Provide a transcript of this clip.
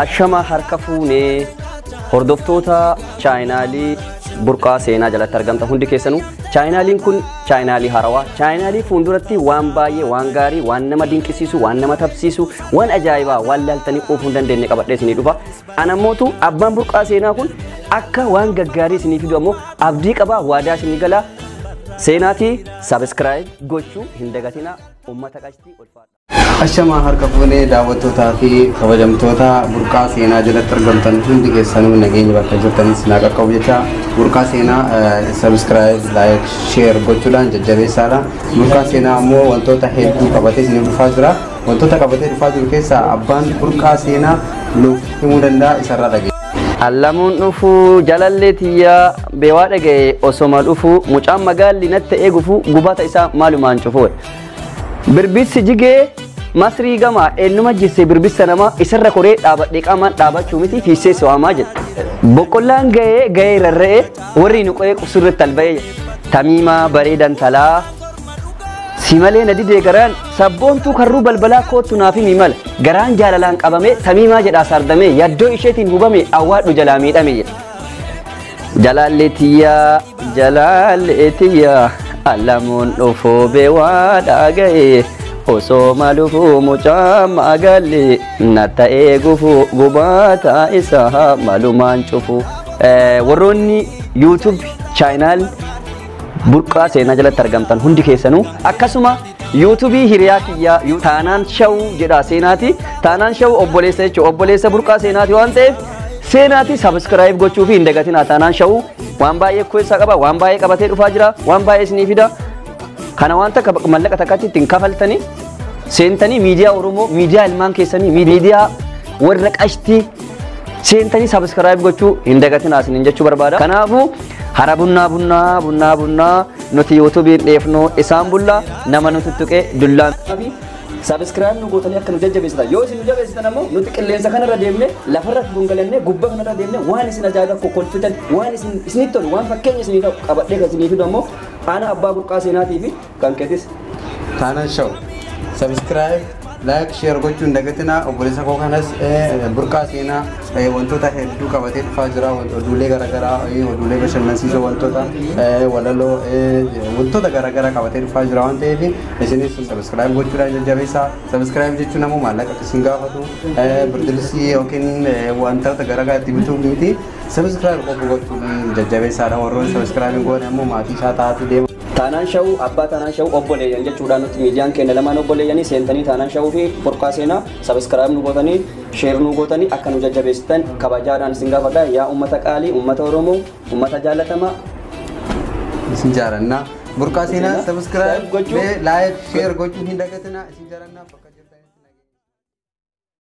ashama harka fuune hordoftoota chaayinaalii burqaa seenaa jalatti argamta hundi keessanuu chaayinaaliin kun chaayinaalii harawaa chaayinaalii fuulduratti waan baay'ee waan gaarii waan nama dinqisiisu waan nama tapsiisu waan ajaa'ibaa waan laaltanii quufuu hin dandeenye qabadhee isinii dhufa anamootu abbaan burqaa seenaa kun akka waan gaggaarii isinii fidu ammoo abdii qabaa waadaa isinii galaa seenaatii subscribe gochuu hin dagatinaa ummata qashtii ulfaadha. Ashama harka fuune daawwattootaa fi kabajamtoota burqaa seenaa jalatti argamtan hundi keessanuu nageenya bakka jirtanis naa qaqqabu jecha burqaa seenaa subscribe like share gochuudhaan jajjabeessaadha. Burqaa seenaa ammoo wantoota hedduu qabatee isin dhufaa jira. Wantoota qabatee dhufaa jiru keessaa abbaan burqaa seenaa nuuf himuu danda'a isarraa dhageenya. Allamuun dhufu jalalleetiyyaa beewaa dhaga'e osoma dhufu mucaan magaalli natti eegufu gubata isaa maalumaan cufuudha. Birbissi jigee Masrii gama eenyuma jisse birbissa nama isarra koree dhaabadhee qaamaan dhaabachuu miti fiissee siwaamaa jedha. Boqqollaan ga'ee rarra'ee warri nu qo'ee qubsurratti alba'ee tamiimaa bareedan talaa si malee na didee garaan sabboontuu karruu balbalaa kootu naaf himi mala garaan jaalalaan qabame tamiimaa jedhaa sardamee yaddoo isheetiin hubame awwaadhu jalaa miidhame jedha. Jalaalleetiyyaa allamuun dhufuu beewaa dhaga'ee. Osoma lufu mucaa magaalli natti eegufu gubata isaa maalumaan cufu. Warroonni YouTube channel burqaa seenaa jalatti argamtan hundi keessanuu akkasuma YouTube hiriyaa kiyyaa taanaan shawuu jedha seenaati. Taanaan shawuu obboleessa jechuudha. Obboleessa burqaa seenaati waan ta'eef seenaati subscribe gochuu fi hin dagatinaa. Taanaan shawuu waan baay'ee keessaa qaba waan baay'ee qabatee dhufaa jira waan baay'ee isinii fida. Kana wanta mallaqa takkatti ittiin kafaltanii seentanii miidiyaa Oromoo miidiyaa ilmaan keessanii miidiyaa warra qashtii seentanii subscribe gochuu hin dagatinaa isin jechuu barbaada. Kanaafuu hara bunnaa nuti YouTube dheefnoo isaan bulla nama nuti tuqee dullaan subscribe nu gootanii akka nu jajjabeessitan yoo isin nu jabeessitan ammoo nuti qilleensa kanarra deemne lafarra gungalannee gubbaa kanarra deemne waan isin ajaa'iba kokkolfitan waan isinitti tolu waan fakkeenya isinii ta'u qabadhee kan isinii fidu ammoo ana abbaa burqaa seenaatii fi kan keetis taanaan shaw subscribe like share gochuu hin dagatinaa obboleessa koo kanas burqaa seenaa wantoota hedduu qabatee dhufaa jira oduulee garaagaraa oduulee bashannansiisoo wantoota walaloo wantoota garaagaraa qabatee dhufaa jira waan ta'eef isinis subscribe gochuudhaan jajjabeessaa subscribe jechuun ammoo maallaqa isin gaafatu birdilisii yookiin wantoota garaagaraa itti bituu miti subscribe qofa gochuun jajjabeessaadha warroon subscribe goone ammoo maatii isaa taatu deema. Taanaan shawuu abbaa taanaan shawuu obboleeyyan jechuudhaan nuti miidiyaan keenya lamaan obboleeyyanii seentanii taanaan shawuu fi burqaa seenaa subscribe nu gootanii share nu gootanii akka nu jajjabeessitan kabajaadhaan isin gaafadha yaa ummata qaalii ummata Oromoo ummata jaalatamaa isin jaalannaa burqaa seenaa subscribe like share gochuu hin dagatinaa isin jaalannaa.